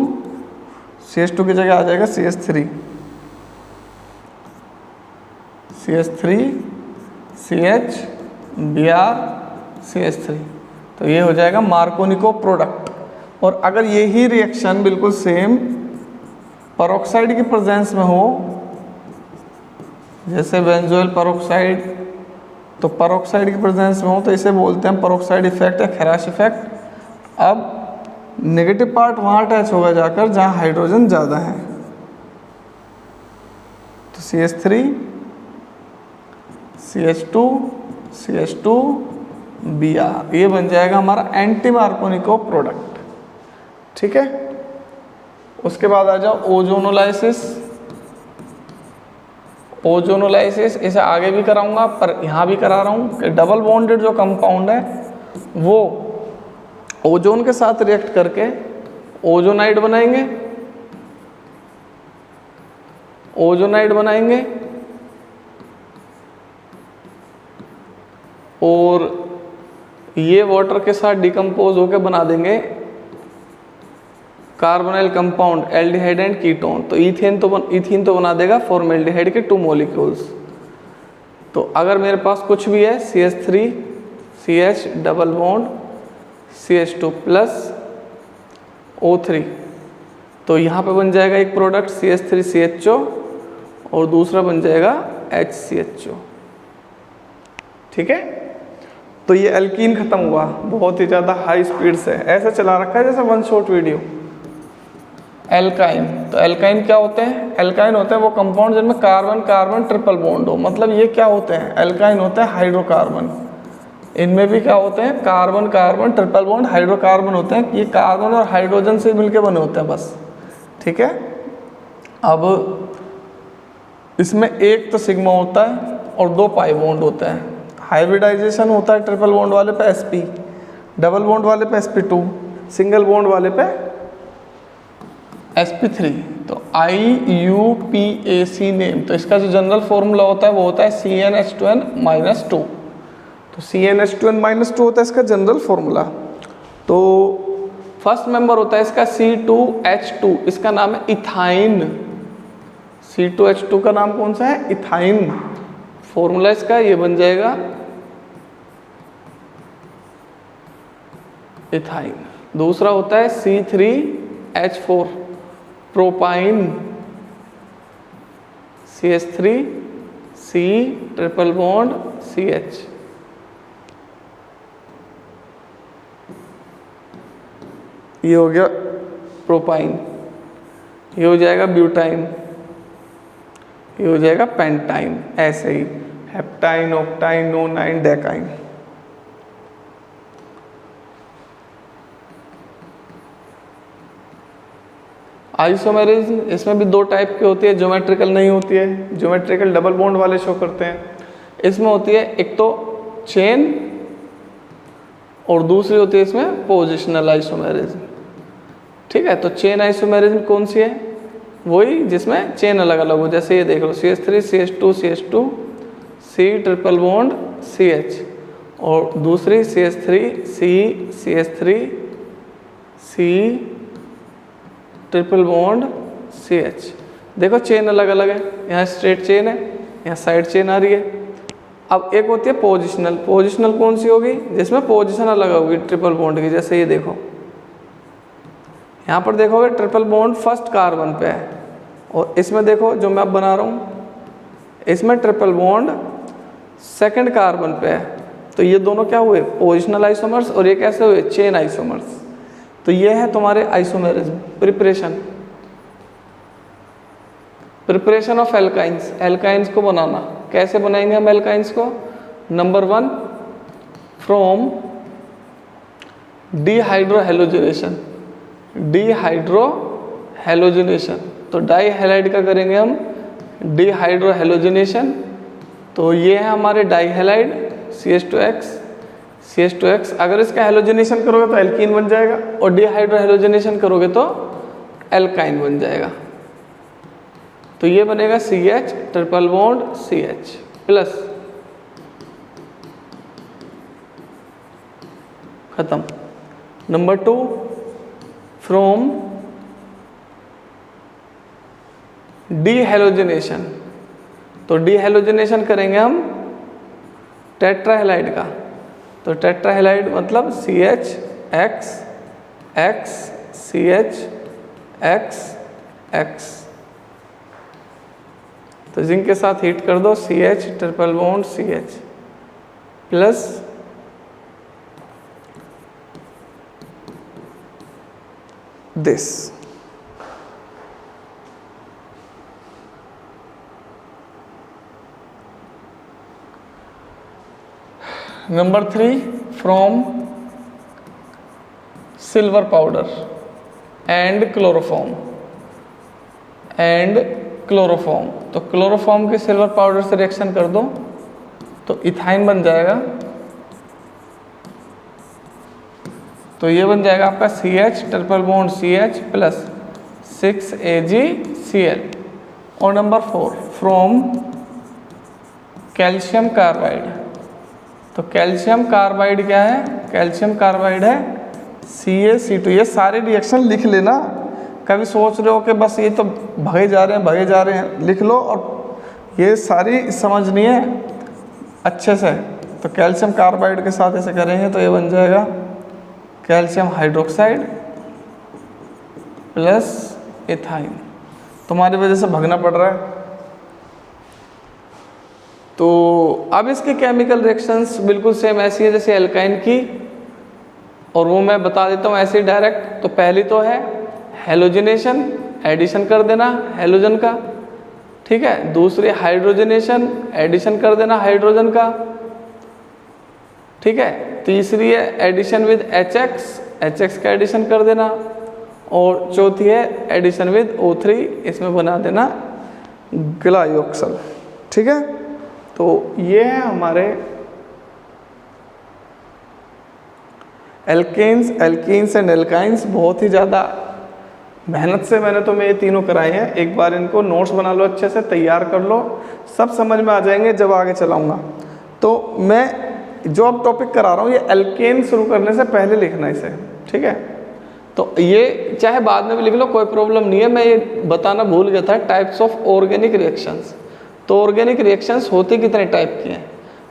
की जगह आ जाएगा CH3 CHBr CH3, तो ये हो जाएगा मार्कोनिकोव प्रोडक्ट। और अगर यही रिएक्शन बिल्कुल सेम पेरोक्साइड की प्रेजेंस में हो, जैसे बेंजोइल पेरोक्साइड, तो पेरोक्साइड की प्रेजेंस में हो तो इसे बोलते हैं पेरोक्साइड इफेक्ट या खैराश इफेक्ट। अब नेगेटिव पार्ट वहाँ अटैच होगा जाकर जहाँ हाइड्रोजन ज़्यादा है, तो CH3 CH2Br, ये बन जाएगा हमारा एंटी मार्कोनिकोव प्रोडक्ट, ठीक है। उसके बाद आ जाओ ओजोनोलाइसिस, इसे आगे भी कराऊंगा पर यहाँ भी करा रहा हूँ कि डबल बॉन्डेड जो कंपाउंड है वो ओजोन के साथ रिएक्ट करके ओजोनाइड बनाएंगे और ये वाटर के साथ डिकम्पोज होकर बना देंगे carbonyl compound aldehyde and ketone, तो इथीन तो बना देगा फॉर्मेल्डिहाइड के 2 मॉलिक्यूल्स। तो अगर मेरे पास कुछ भी है CH3 CH double bond CH2 plus O3, तो यहाँ पे बन जाएगा एक प्रोडक्ट CH3 CHO और दूसरा बन जाएगा HCHO। ठीक है, तो ये एल्कीन खत्म हुआ बहुत ही ज़्यादा हाई स्पीड से, ऐसे चला रखा है जैसे 1 शॉट वीडियो। एल्काइन, तो एल्काइन क्या होते हैं? एल्काइन होते हैं वो कंपाउंड जिनमें कार्बन कार्बन ट्रिपल बॉन्ड हो। मतलब ये क्या होते हैं? एल्काइन होते हैं हाइड्रोकार्बन। इनमें भी क्या होते हैं? Carbon carbon triple bond hydrocarbon होते हैं। ये कार्बन और हाइड्रोजन से मिलके बने होते हैं बस। ठीक है, अब इसमें एक तो सिग्मा होता है और 2 पाई बॉन्ड होते हैं। हाइब्रिडाइजेशन होता है ट्रिपल बॉन्ड वाले पे sp, डबल बॉन्ड वाले पे sp2, सिंगल बॉन्ड वाले पे sp3। तो IUPAC नेम, तो इसका जो जनरल फॉर्मूला होता है वो होता है CnH2n-2। तो CnH2n-2 होता है इसका जनरल फॉर्मूला। तो फर्स्ट मेंबर होता है इसका C2H2, इसका नाम है इथाइन। C2H2 का नाम कौन सा है? इथाइन। फॉर्मूला इसका ये बन जाएगा इथाइन। दूसरा होता है C3H4 propyne, CH3 C triple bond CH। ये हो गया प्रोपाइन। ये हो जाएगा ब्यूटाइन, ये हो जाएगा पेंटाइन। ऐसे ही हेप्टाइन, ऑक्टाइन, नोनाइन, डेकाइन। आइसोमेरिज्म, इसमें भी 2 टाइप की होती है, ज्योमेट्रिकल नहीं होती है। ज्योमेट्रिकल डबल बॉन्ड वाले शो करते हैं। इसमें होती है एक तो चेन और दूसरी होती है इसमें पोजिशनल आइसोमेरिज्म। ठीक है, तो चेन आइसोमेरिज्म कौन सी है? वही जिसमें चेन अलग अलग हो। जैसे ये देख लो CH3 CH2 CH2 C triple bond CH और दूसरी CH3 C CH3 C triple bond CH। देखो चेन अलग अलग है, यहाँ स्ट्रेट चेन है, यहाँ साइड चेन आ रही है। अब एक होती है पोजिशनल। पोजिशनल कौन सी होगी? जिसमें पोजिशन अलग होगी ट्रिपल बॉन्ड की। जैसे ये देखो, यहाँ पर देखोगे ट्रिपल बॉन्ड फर्स्ट कार्बन पे है और इसमें देखो जो मैं अब बना रहा हूँ, इसमें ट्रिपल बॉन्ड सेकंड कार्बन पे है। तो ये दोनों क्या हुए? Positional isomers. और ये कैसे हुए? Chain isomers. तो ये है तुम्हारे isomerism. Preparation of alkynes. Alkynes को बनाना कैसे बनाएंगे हम एल्काइंस को? Number 1 from dehydrohalogenation. डिहाइड्रोहेलोजिनेशन, तो डाई हैलाइड का करेंगे हम डिहाइड्रोहेलोजिनेशन। तो ये है हमारे डाई हैलाइड CH2X। अगर इसका हेलोजिनेशन करोगे तो एल्कीन बन जाएगा और डिहाइड्रोहेलोजिनेशन करोगे तो एल्काइन बन जाएगा। तो ये बनेगा CH triple bond CH plus, खत्म। Number 2 from dehalogenation. तो डीहेलोजिनेशन करेंगे हम टेट्राहेलाइड का। तो टेट्राहेलाइड मतलब CH X CH X। तो जिंक के साथ हीट कर दो CH triple bond CH plus this. Number 3 from silver powder and chloroform. तो क्लोरोफॉर्म के सिल्वर पाउडर से रिएक्शन कर दो तो इथाइन बन जाएगा। तो ये बन जाएगा आपका CH triple bond CH plus 6AgCl। और नंबर 4 फ्रॉम कैल्शियम कार्बाइड। तो कैल्शियम कार्बाइड क्या है? कैल्शियम कार्बाइड है CaC2। ये सारे रिएक्शन लिख लेना, कभी सोच रहे हो कि बस ये तो भगे जा रहे हैं, लिख लो और ये सारी समझनी है अच्छे से। तो कैल्शियम कार्बाइड के साथ ऐसे करेंगे तो ये बन जाएगा कैल्शियम हाइड्रोक्साइड प्लस एथाइन। तुम्हारी वजह से भगना पड़ रहा है। तो अब इसकी केमिकल रिएक्शंस बिल्कुल सेम ऐसी है जैसे एल्काइन की, और वो मैं बता देता हूँ ऐसे डायरेक्ट। तो पहली तो है हेलोजिनेशन, एडिशन कर देना हेलोजन का, ठीक है। दूसरी हाइड्रोजनेशन, एडिशन कर देना हाइड्रोजन का, ठीक है। तीसरी है एडिशन विद HX का एडिशन कर देना, और चौथी है एडिशन विद O3, इसमें बना देना ग्लाइऑक्सल, ठीक है। तो ये है हमारे एल्कीन्स एंड एल्काइंस। बहुत ही ज़्यादा मेहनत से मैंने तुम्हें ये तीनों कराए हैं। एक बार इनको नोट्स बना लो, अच्छे से तैयार कर लो, सब समझ में आ जाएंगे जब आगे चलाऊंगा। तो मैं जो अब टॉपिक करा रहा हूँ ये एल्केन शुरू करने से पहले लिखना इसे, ठीक है। तो ये चाहे बाद में भी लिख लो, कोई प्रॉब्लम नहीं है। मैं ये बताना भूल गया था टाइप्स ऑफ ऑर्गेनिक रिएक्शंस। तो ऑर्गेनिक रिएक्शंस होते कितने टाइप के हैं?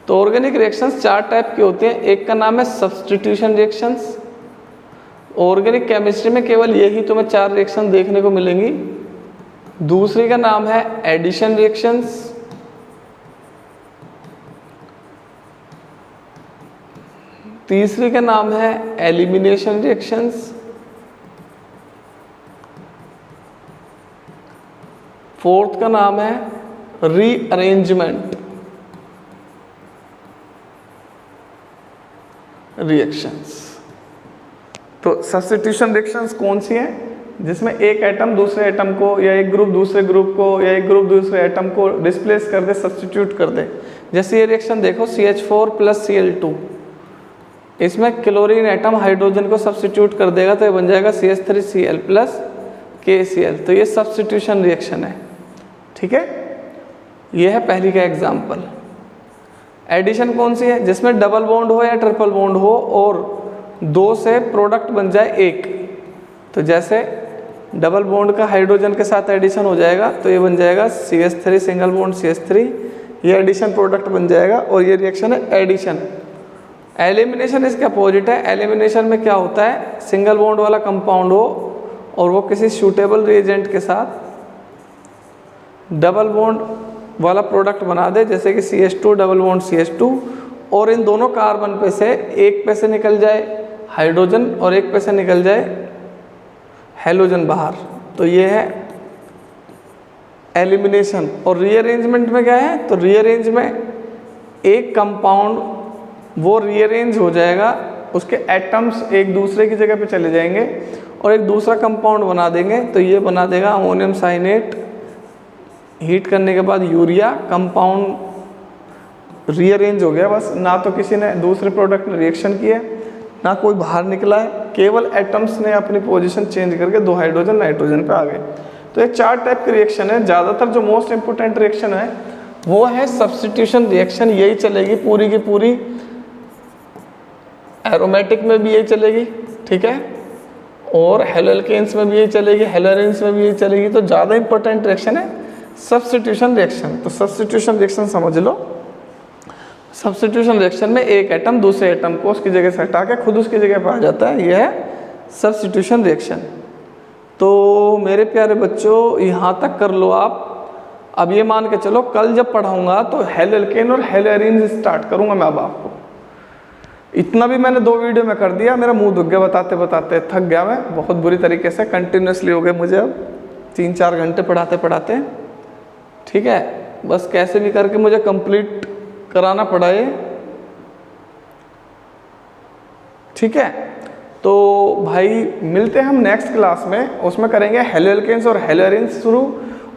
तो ऑर्गेनिक रिएक्शंस 4 टाइप के होते हैं। एक का नाम है सब्स्टिट्यूशन रिएक्शंस। ऑर्गेनिक केमिस्ट्री में केवल यही तुम्हें 4 रिएक्शन देखने को मिलेंगी। दूसरी का नाम है एडिशन रिएक्शंस। तीसरी का नाम है एलिमिनेशन रिएक्शंस। फोर्थ का नाम है रीअरेंजमेंट रिएक्शंस। तो सब्स्टिट्यूशन रिएक्शंस कौन सी हैं? जिसमें एक एटम दूसरे एटम को, या एक ग्रुप दूसरे ग्रुप को, या एक ग्रुप दूसरे एटम को डिस्प्लेस कर दे, सब्स्टिट्यूट कर दे। जैसे ये रिएक्शन देखो CH4 + Cl2, इसमें क्लोरीन एटम हाइड्रोजन को सब्स्टिट्यूट कर देगा तो ये बन जाएगा CH3Cl + KCl। तो ये सब्स्टिट्यूशन रिएक्शन है, ठीक है। ये है पहली का एग्जाम्पल। एडिशन कौन सी है? जिसमें डबल बॉन्ड हो या ट्रिपल बॉन्ड हो और 2 से प्रोडक्ट बन जाए 1। तो जैसे डबल बॉन्ड का हाइड्रोजन के साथ एडिशन हो जाएगा तो ये बन जाएगा CH3 सिंगल बॉन्ड CH3, ये एडिशन प्रोडक्ट बन जाएगा और ये रिएक्शन है एडिशन। एलिमिनेशन इसके अपोजिट है। एलिमिनेशन में क्या होता है? सिंगल बॉन्ड वाला कंपाउंड हो और वो किसी सूटेबल रिएजेंट के साथ डबल बॉन्ड वाला प्रोडक्ट बना दे, जैसे कि CH2 डबल बॉन्ड CH2, और इन दोनों कार्बन पे से एक पे से निकल जाए हाइड्रोजन और एक पे से निकल जाए हेलोजन बाहर। तो ये है एलिमिनेशन। और रीअरेंजमेंट में क्या है? तो रीअरेंज में एक कंपाउंड वो रीअरेंज हो जाएगा, उसके एटम्स एक दूसरे की जगह पे चले जाएंगे और एक दूसरा कंपाउंड बना देंगे। तो ये बना देगा अमोनियम साइनेट। हीट करने के बाद यूरिया, कंपाउंड रीअरेंज हो गया बस। ना तो किसी ने दूसरे प्रोडक्ट ने रिएक्शन किया, ना कोई बाहर निकला है, केवल एटम्स ने अपनी पोजीशन चेंज करके 2 हाइड्रोजन नाइट्रोजन पे आ गए। तो ये 4 टाइप की रिएक्शन है। ज़्यादातर जो मोस्ट इंपोर्टेंट रिएक्शन है वो है सब्स्टिट्यूशन रिएक्शन। यही चलेगी पूरी की पूरी। एरोमेटिक में भी यही चलेगी, ठीक है, और हेलोल्केन्स में भी यही चलेगी, हेलोरेंस में भी यही चलेगी। तो ज़्यादा इंपॉर्टेंट रिएक्शन है सब्स्टिट्यूशन रिएक्शन। तो सब्स्टिट्यूशन रिएक्शन समझ लो। सब्स्टिट्यूशन रिएक्शन में एक एटम दूसरे एटम को उसकी जगह से हटा के खुद उसकी जगह पर आ जाता है, यह है सब्स्टिट्यूशन रिएक्शन। तो मेरे प्यारे बच्चों यहाँ तक कर लो आप। अब ये मान के चलो कल जब पढ़ाऊँगा तो हेलोल्केन और हेलोरेंस स्टार्ट करूँगा मैं अब आपको। इतना भी मैंने 2 वीडियो में कर दिया, मेरा मुंह दुख गया बताते बताते, थक गया मैं बहुत बुरी तरीके से। कंटिन्यूसली हो गए मुझे अब 3-4 घंटे पढ़ाते पढ़ाते, ठीक है। बस कैसे भी करके मुझे कंप्लीट कराना पड़ा ये, ठीक है। तो भाई मिलते हैं हम नेक्स्ट क्लास में, उसमें करेंगे हेलोल्केन्स और हेलोरेंस शुरू।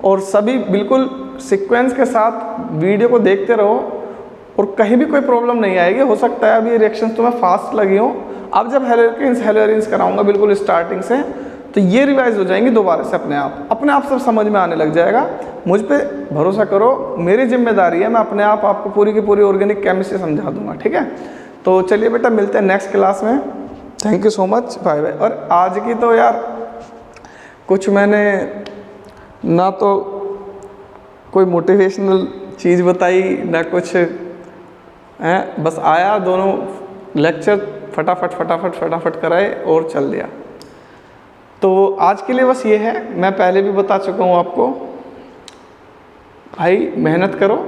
और सभी बिल्कुल सीक्वेंस के साथ वीडियो को देखते रहो और कहीं भी कोई प्रॉब्लम नहीं आएगी। हो सकता है अभी रिएक्शंस तुम्हें फास्ट लगी हो, अब जब हेलोल्केन्स हेलोरेंस कराऊंगा बिल्कुल स्टार्टिंग से तो ये रिवाइज हो जाएंगी दोबारा से अपने आप सब समझ में आने लग जाएगा। मुझ पे भरोसा करो, मेरी जिम्मेदारी है, मैं अपने आप आपको पूरी की पूरी ऑर्गेनिक केमिस्ट्री समझा दूंगा, ठीक है। तो चलिए बेटा मिलते हैं नेक्स्ट क्लास में। Thank you so much, bye bye. और आज की तो यार कुछ मैंने ना तो कोई मोटिवेशनल चीज़ बताई ना कुछ हैं, बस आया, दोनों लेक्चर फटाफट कराए और चल दिया। तो आज के लिए बस ये है, मैं पहले भी बता चुका हूँ आपको, भाई मेहनत करो।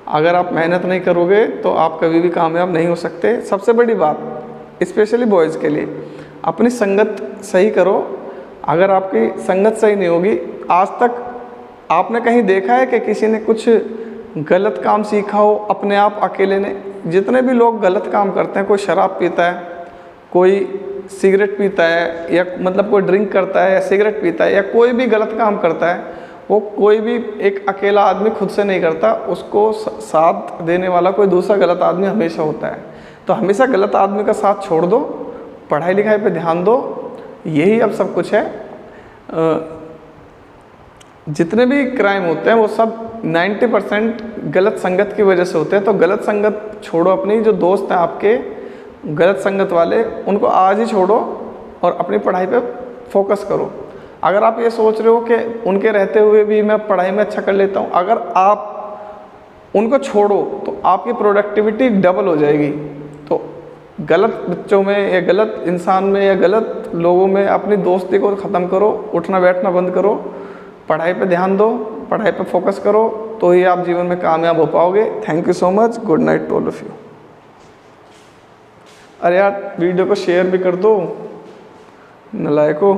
अगर आप मेहनत नहीं करोगे तो आप कभी भी कामयाब नहीं हो सकते। सबसे बड़ी बात स्पेशली बॉयज़ के लिए, अपनी संगत सही करो। अगर आपकी संगत सही नहीं होगी, आज तक आपने कहीं देखा है कि किसी ने कुछ गलत काम सीखा हो अपने आप अकेले ने? जितने भी लोग गलत काम करते हैं, कोई शराब पीता है, कोई सिगरेट पीता है, या मतलब कोई ड्रिंक करता है या सिगरेट पीता है, या कोई भी गलत काम करता है, वो कोई भी एक अकेला आदमी खुद से नहीं करता, उसको साथ देने वाला कोई दूसरा गलत आदमी हमेशा होता है। तो हमेशा गलत आदमी का साथ छोड़ दो, पढ़ाई लिखाई पे ध्यान दो, यही अब सब कुछ है। जितने भी क्राइम होते हैं वो सब 90% गलत संगत की वजह से होते हैं। तो गलत संगत छोड़ो अपनी, जो दोस्त हैं आपके गलत संगत वाले, उनको आज ही छोड़ो और अपनी पढ़ाई पे फोकस करो। अगर आप ये सोच रहे हो कि उनके रहते हुए भी मैं पढ़ाई में अच्छा कर लेता हूँ, अगर आप उनको छोड़ो तो आपकी प्रोडक्टिविटी डबल हो जाएगी। तो गलत बच्चों में या गलत इंसान में या गलत लोगों में अपनी दोस्ती को ख़त्म करो, उठना बैठना बंद करो, पढ़ाई पे ध्यान दो, पढ़ाई पे फोकस करो, तो ही आप जीवन में कामयाब हो पाओगे। Thank you so much, good night to all of you. अरे यार वीडियो को शेयर भी कर दो, नलायको।